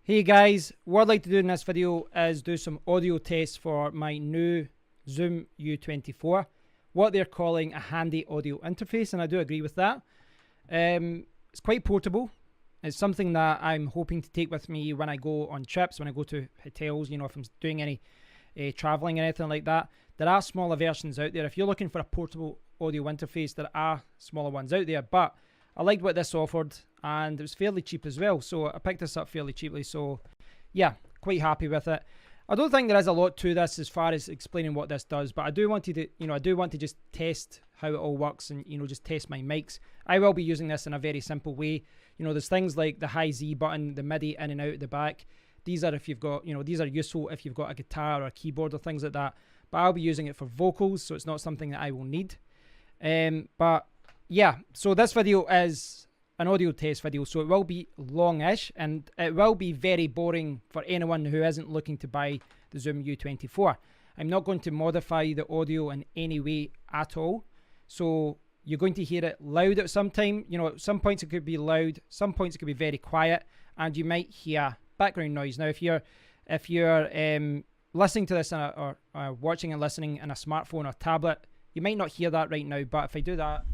Hey guys, what I'd like to do in this video is do some audio tests for my new Zoom U-24, what they're calling a handy audio interface, and I do agree with that. It's quite portable. It's something that I'm hoping to take with me when I go on trips, when I go to hotels, if I'm doing any traveling or anything like that. There are smaller versions out there. If you're looking for a portable audio interface, there are smaller ones out there, but I liked what this offered and it was fairly cheap as well. So I picked this up fairly cheaply. So yeah, quite happy with it. I don't think there is a lot to this as far as explaining what this does, but I do want to just test how it all works and, just test my mics. I will be using this in a very simple way. There's things like the high Z button, the MIDI in and out at the back. These are if you've got, these are useful if you've got a guitar or a keyboard or things like that. But I'll be using it for vocals, so it's not something that I will need. But yeah, so this video is an audio test video, so it will be longish and it will be very boring for anyone who isn't looking to buy the Zoom U-24. I'm not going to modify the audio in any way at all, so you're going to hear it loud at some time. At some points it could be loud, some points it could be very quiet, and you might hear background noise. Now, if you're listening to this or watching and listening in a smartphone or tablet, you might not hear that right now, but if I do that,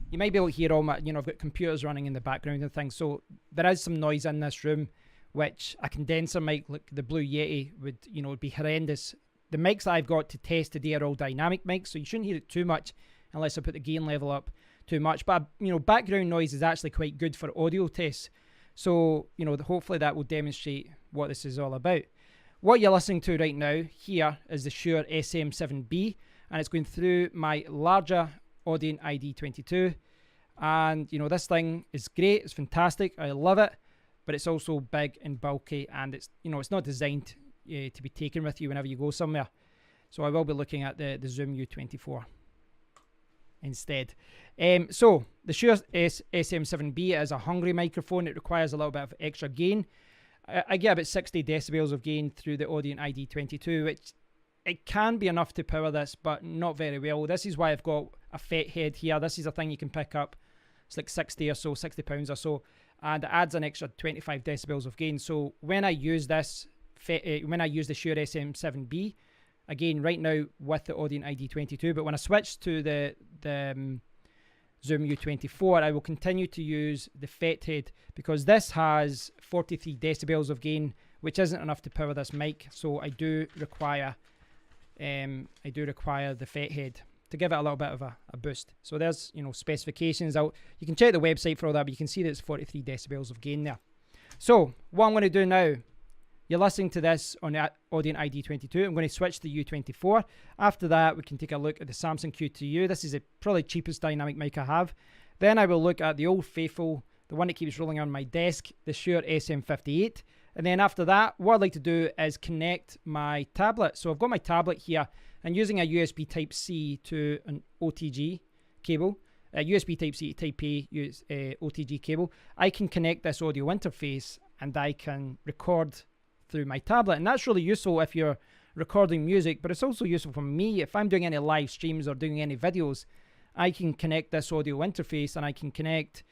you might be able to hear all my, I've got computers running in the background and things. So there is some noise in this room, which a condenser mic like the Blue Yeti would be horrendous. The mics that I've got to test today are all dynamic mics, so you shouldn't hear it too much unless I put the gain level up too much. But, background noise is actually quite good for audio tests. So, hopefully that will demonstrate what this is all about. What you're listening to right now here is the Shure SM7B, and it's going through my larger Audient ID22, and this thing is great. It's fantastic. I love it, but it's also big and bulky, and it's it's not designed to be taken with you whenever you go somewhere. So I will be looking at the Zoom U-24 instead. So the Shure SM7B is a hungry microphone. It requires a little bit of extra gain. I get about 60 decibels of gain through the Audient ID22, which it can be enough to power this, but not very well. This is why I've got a FET head here. This is a thing you can pick up. It's like 60 pounds or so, and it adds an extra 25 decibels of gain. So when I use this, when I use the Shure SM7B, again right now with the Audient ID22, but when I switch to the Zoom U-24, I will continue to use the FET head because this has 43 decibels of gain, which isn't enough to power this mic. So I do require the FET head to give it a little bit of a boost. So there's specifications out. You can check the website for all that, but you can see that it's 43 decibels of gain there. So what I'm going to do now, you're listening to this on the Audient ID22. I'm going to switch to the U-24. After that, we can take a look at the Samson Q2U. This is the probably cheapest dynamic mic I have. Then I will look at the old faithful, the one that keeps rolling on my desk, the Shure SM58. And then after that, what I'd like to do is connect my tablet. So I've got my tablet here and using a USB Type-C to an OTG cable, USB Type-C, Type-A, OTG cable, I can connect this audio interface and I can record through my tablet. And that's really useful if you're recording music, but it's also useful for me if I'm doing any live streams or doing any videos. I can connect this audio interface and I can connect,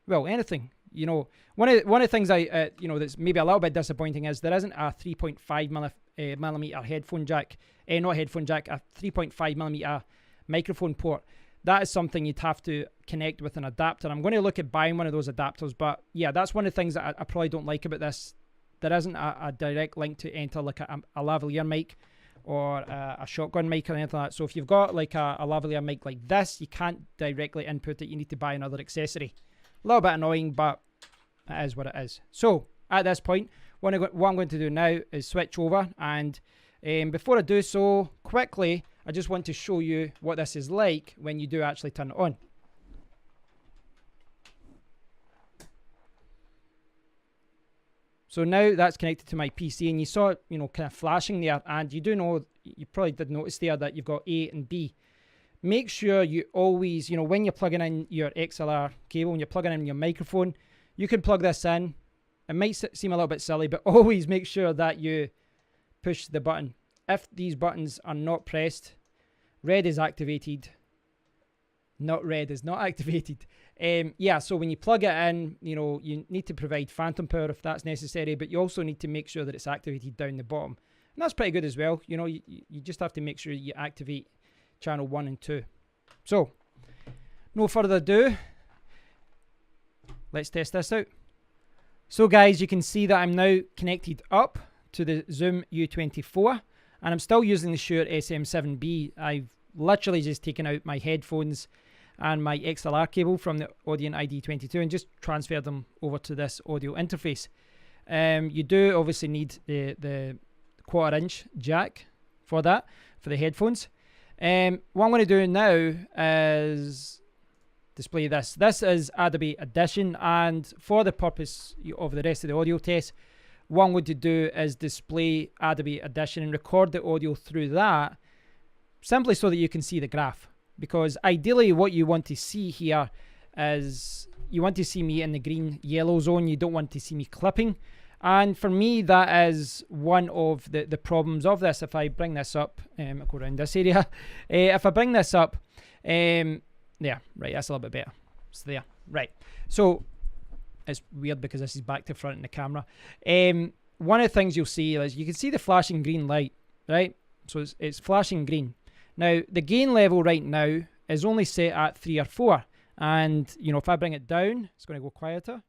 well, anything. One of the things that's maybe a little bit disappointing is there isn't a 3.5 millimeter headphone jack, not headphone jack, a 3.5 millimeter microphone port. That is something you'd have to connect with an adapter. I'm going to look at buying one of those adapters, but yeah, that's one of the things that I probably don't like about this. There isn't a direct link to enter like a lavalier mic or a shotgun mic or anything like that. So if you've got like a lavalier mic like this, you can't directly input it. You need to buy another accessory. A little bit annoying, but it is what it is. So at this point, what I'm going to do now is switch over, and before I do so, quickly, I just want to show you what this is like when you do actually turn it on. So now that's connected to my PC, and you saw it, kind of flashing there, and you probably did notice there that you've got A and B. Make sure you always, when you're plugging in your XLR cable, when you're plugging in your microphone, you can plug this in. It might seem a little bit silly, but always make sure that you push the button. If these buttons are not pressed, red is activated, not red is not activated. Yeah, so when you plug it in, you know, you need to provide phantom power if that's necessary, but you also need to make sure that it's activated down the bottom. And that's pretty good as well. You know, you just have to make sure you activate channel 1 and 2. So, no further ado, let's test this out. So guys, you can see that I'm now connected up to the Zoom U-24, and I'm still using the Shure SM7B. I've literally just taken out my headphones and my XLR cable from the Audient ID22 and just transferred them over to this audio interface. You do obviously need the 1/4 inch jack for that, for the headphones. What I'm going to do now is display this. This is Adobe Audition, and for the purpose of the rest of the audio test, what I'm going to do is display Adobe Audition and record the audio through that, simply so that you can see the graph. Because ideally what you want to see here is you want to see me in the green yellow zone. You don't want to see me clipping. And for me, that is one of the problems of this. If I bring this up, I'll go around this area. If I bring this up, there, right, that's a little bit better. So there, right. So it's weird because this is back to front in the camera. One of the things you'll see is you can see the flashing green light, right? So it's flashing green. Now, the gain level right now is only set at 3 or 4. And, you know, if I bring it down, it's going to go quieter.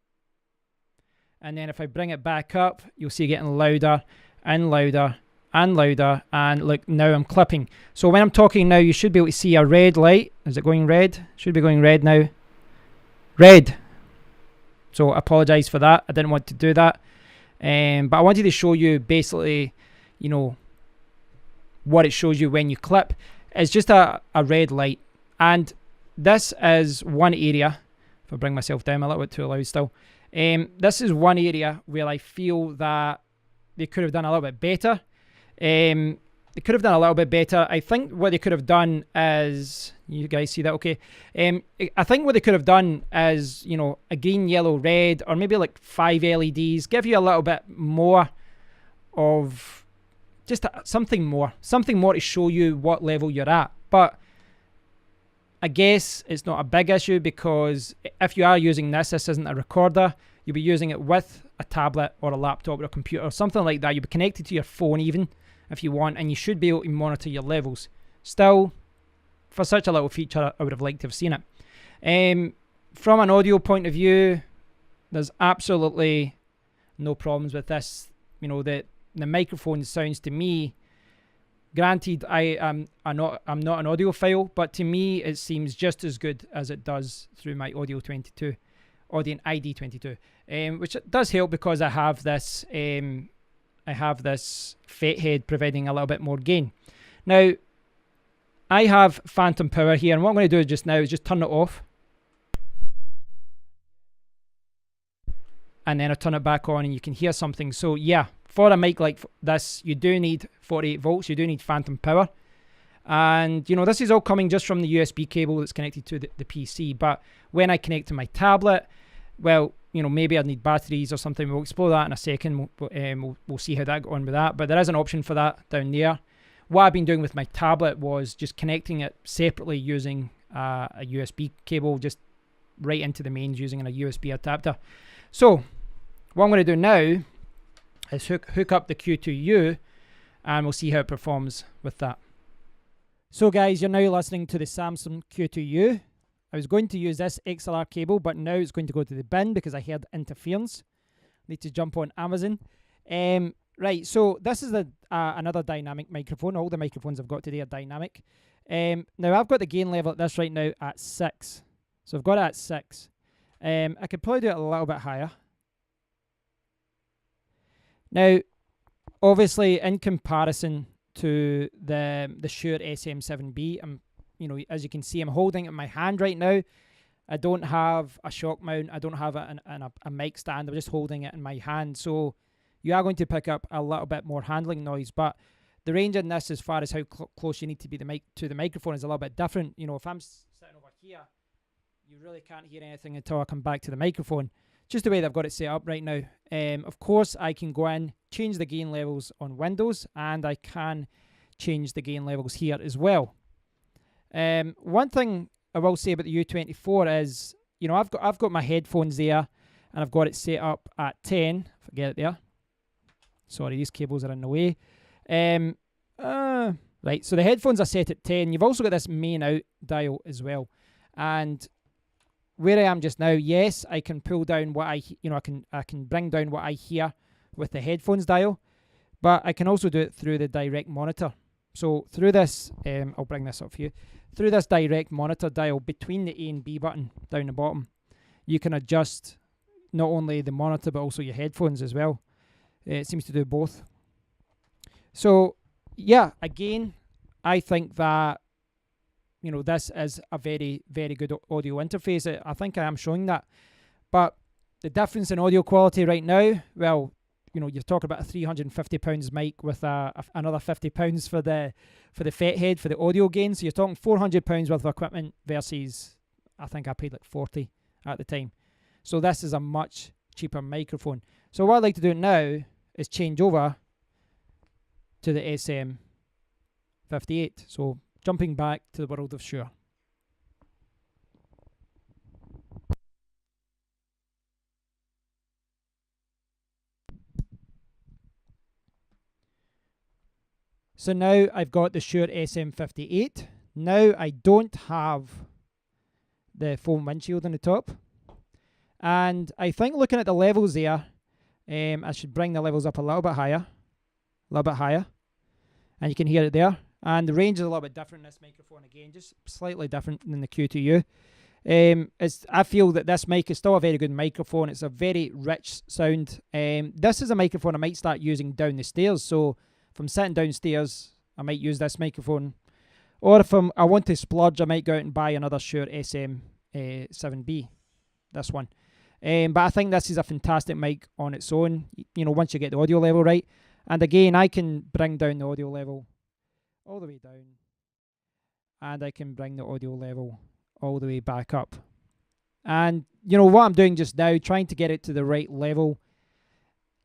And then if I bring it back up, you'll see it getting louder and louder and louder. And look, now I'm clipping. So when I'm talking now, you should be able to see a red light. Is it going red? Should be going red now. Red. So I apologize for that. I didn't want to do that. But I wanted to show you basically, you know, what it shows you when you clip. It's just a red light. And this is one area, if I bring myself down a little bit too loud still, this is one area where I feel that they could have done a little bit better. They could have done a little bit better. I think what they could have done is, you guys see that okay? I think what they could have done is, you know, a green, yellow, red, or maybe like 5 LEDs, give you a little bit more of just something more to show you what level you're at. But I guess it's not a big issue, because if you are using this isn't a recorder. You'll be using it with a tablet or a laptop or a computer or something like that. You'll be connected to your phone even if you want, and you should be able to monitor your levels. Still, for such a little feature, I would have liked to have seen it. From an audio point of view, there's absolutely no problems with this. You know, the microphone sounds to me, granted I'm not an audiophile, but to me it seems just as good as it does through my Audient ID22, which does help because I have this FET head providing a little bit more gain. Now, I have phantom power here, and what I'm going to do just now is just turn it off, and then I turn it back on and you can hear something. So yeah, for a mic like this, you do need 48 volts, you do need phantom power. And, you know, this is all coming just from the USB cable that's connected to the PC. But when I connect to my tablet, well, you know, maybe I need batteries or something. We'll explore that in a second. We'll see how that got on with that. But there is an option for that down there. What I've been doing with my tablet was just connecting it separately using a USB cable, just right into the mains using a USB adapter. So what I'm going to do now is hook up the Q2U, and we'll see how it performs with that. So guys, you're now listening to the Samson Q2U. I was going to use this XLR cable, but now it's going to go to the bin because I heard interference. Need to jump on Amazon. Right, so this is another dynamic microphone. All the microphones I've got today are dynamic. Now I've got the gain level at this right now at 6. So I've got it at 6. I could probably do it a little bit higher. Now, obviously, in comparison to the Shure SM7B, you know, as you can see, I'm holding it in my hand right now. I don't have a shock mount. I don't have a mic stand. I'm just holding it in my hand. So you are going to pick up a little bit more handling noise. But the range in this, as far as how close you need to be to the microphone, is a little bit different. You know, if I'm sitting over here, you really can't hear anything until I come back to the microphone. Just the way that I've got it set up right now. Of course, I can go in, change the gain levels on Windows, and I can change the gain levels here as well. One thing I will say about the U-24 is you know, I've got my headphones there, and I've got it set up at 10. Forget it there. Sorry, these cables are in the way. Right, so the headphones are set at 10. You've also got this main out dial as well. And where I am just now, yes, I can pull down what I can bring down what I hear with the headphones dial, but I can also do it through the direct monitor. So through this, I'll bring this up for you. Through this direct monitor dial between the A and B button down the bottom, you can adjust not only the monitor but also your headphones as well. It seems to do both. So yeah, again, I think that, you know, this is a very, very good audio interface. I think I am showing that. But the difference in audio quality right now, well, you know, you're talking about a £350 mic with another £50 for the FET head for the audio gain. So you're talking £400 worth of equipment versus, I think I paid like 40 at the time. So this is a much cheaper microphone. So what I'd like to do now is change over to the SM58. So jumping back to the world of Shure. So now I've got the Shure SM58. Now I don't have the foam windshield on the top. And I think looking at the levels there, I should bring the levels up a little bit higher. And you can hear it there. And the range is a little bit different in this microphone again, just slightly different than the Q2U. I feel that this mic is still a very good microphone. It's a very rich sound. This is a microphone I might start using down the stairs. So if I'm sitting downstairs, I might use this microphone. Or if I want to splurge, I might go out and buy another Shure SM7B. This one. But I think this is a fantastic mic on its own, you know, once you get the audio level right. And again, I can bring down the audio level all the way down. And I can bring the audio level all the way back up. And, you know, what I'm doing just now, trying to get it to the right level.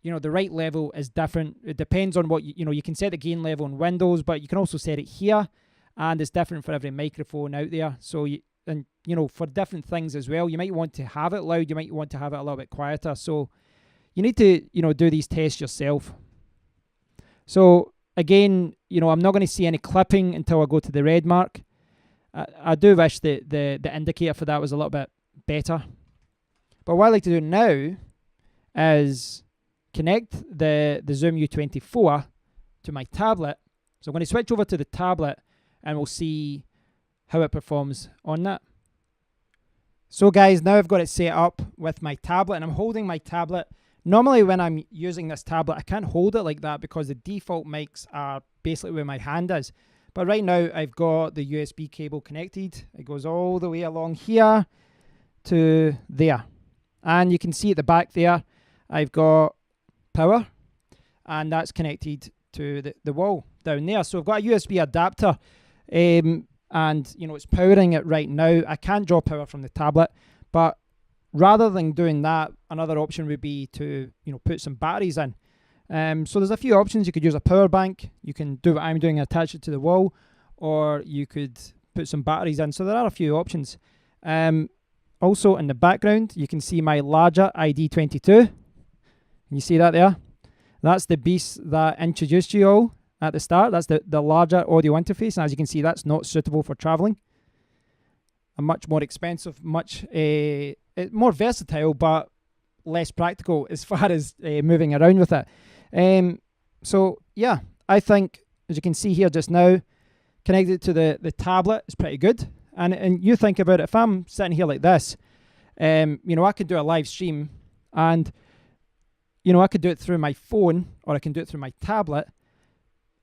You know, the right level is different. It depends on what, you know, you can set the gain level in Windows, but you can also set it here. And it's different for every microphone out there. So, you know, for different things as well, you might want to have it loud. You might want to have it a little bit quieter. So you need to, you know, do these tests yourself. So again, you know, I'm not going to see any clipping until I go to the red mark. I do wish that the indicator for that was a little bit better. But what I like to do now is connect the Zoom U-24 to my tablet. So I'm going to switch over to the tablet and we'll see how it performs on that. So guys, now I've got it set up with my tablet and I'm holding my tablet. Normally when I'm using this tablet, I can't hold it like that because the default mics are basically where my hand is. But right now I've got the USB cable connected. It goes all the way along here to there. And you can see at the back there, I've got power and that's connected to the wall down there. So I've got a USB adapter and, you know, it's powering it right now. I can't draw power from the tablet, but rather than doing that, another option would be to, you know, put some batteries in. So there's a few options. You could use a power bank. You can do what I'm doing, attach it to the wall, or you could put some batteries in. So there are a few options. Also in the background, you can see my larger ID22. You see that there? That's the beast that introduced you all at the start. That's the larger audio interface. And as you can see, that's not suitable for traveling. A much more expensive, much more versatile, but less practical as far as moving around with it. So yeah, I think, as you can see here just now, connected to the tablet is pretty good. And you think about it, if I'm sitting here like this, you know, I could do a live stream and, you know, I could do it through my phone or I can do it through my tablet.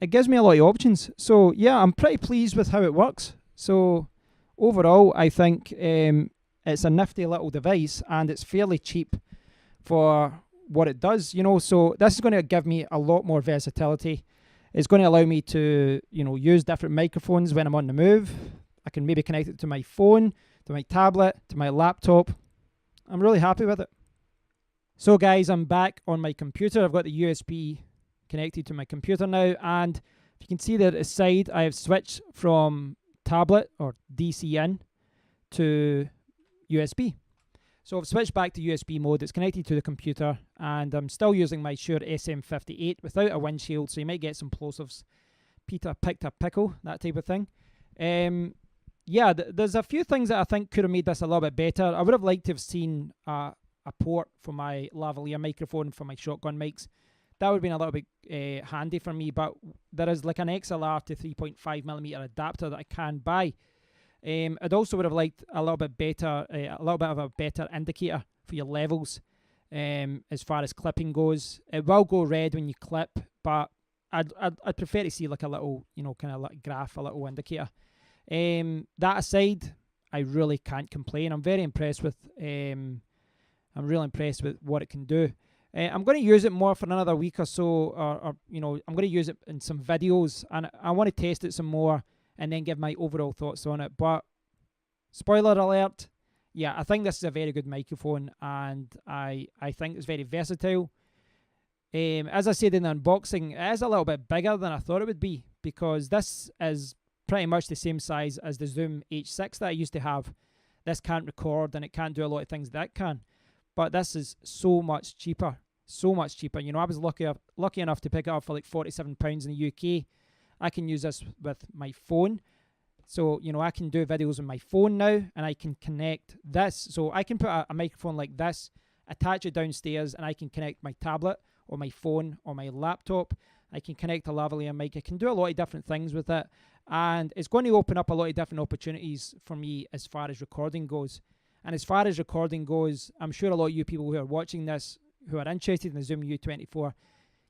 It gives me a lot of options. So yeah, I'm pretty pleased with how it works. So overall, I think it's a nifty little device and it's fairly cheap for what it does, you know. So this is going to give me a lot more versatility. It's going to allow me to, you know, use different microphones when I'm on the move. I can maybe connect it to my phone, to my tablet, to my laptop. I'm really happy with it. So guys, I'm back on my computer. I've got the USB connected to my computer now, and if you can see there at the side, I have switched from tablet or DC in to USB. So I've switched back to USB mode. It's connected to the computer, and I'm still using my Shure SM58 without a windshield, so you might get some plosives. Peter picked a pickle, that type of thing. Yeah, there's a few things that I think could have made this a little bit better. I would have liked to have seen a port for my lavalier microphone for my shotgun mics. That would have been a little bit handy for me, but there is like an XLR to 3.5mm adapter that I can buy. I'd also would have liked a little bit better, a little bit of a better indicator for your levels as far as clipping goes. It will go red when you clip, but I'd prefer to see like a little, you know, kind of like graph, a little indicator. That aside, I really can't complain. I'm very impressed with. I'm really impressed with what it can do. I'm going to use it more for another week or so, or you know, I'm going to use it in some videos, and I want to test it some more and then give my overall thoughts on it. But spoiler alert, yeah, I think this is a very good microphone, and I think it's very versatile. As I said in the unboxing, it is a little bit bigger than I thought it would be, because this is pretty much the same size as the Zoom H6 that I used to have. This can't record and it can't do a lot of things that can, but this is so much cheaper. So much cheaper. You know, I was lucky enough to pick it up for like £47 in the UK. I can use this with my phone. So, you know, I can do videos on my phone now, and I can connect this. So I can put a microphone like this, attach it downstairs, and I can connect my tablet or my phone or my laptop. I can connect a lavalier mic. I can do a lot of different things with it. And it's going to open up a lot of different opportunities for me as far as recording goes. And as far as recording goes, I'm sure a lot of you people who are watching this, who are interested in the Zoom U-24,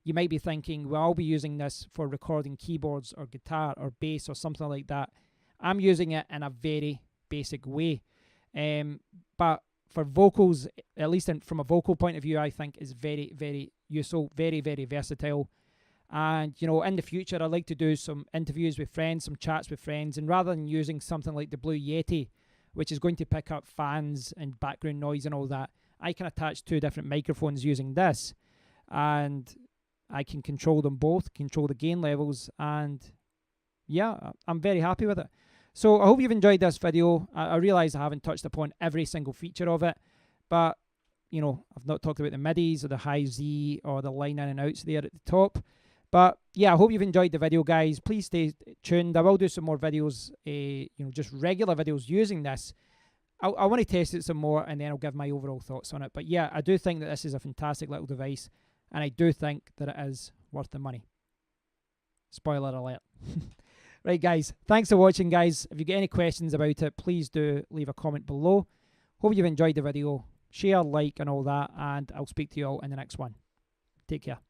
you might be thinking, well, I'll be using this for recording keyboards or guitar or bass or something like that. I'm using it in a very basic way. But for vocals, at least from a vocal point of view, I think is very, very useful, very, very versatile. And, you know, in the future, I'd like to do some interviews with friends, some chats with friends, and rather than using something like the Blue Yeti, which is going to pick up fans and background noise and all that, I can attach two different microphones using this, and I can control them both, control the gain levels, and yeah, I'm very happy with it. So I hope you've enjoyed this video. I realise I haven't touched upon every single feature of it, but, you know, I've not talked about the midis or the high Z or the line in and outs there at the top. But yeah, I hope you've enjoyed the video, guys. Please stay tuned. I will do some more videos, you know, just regular videos using this. I want to test it some more, and then I'll give my overall thoughts on it. But yeah, I do think that this is a fantastic little device, and I do think that it is worth the money. Spoiler alert. Right, guys. Thanks for watching, guys. If you get any questions about it, please do leave a comment below. Hope you've enjoyed the video. Share, like, and all that, and I'll speak to you all in the next one. Take care.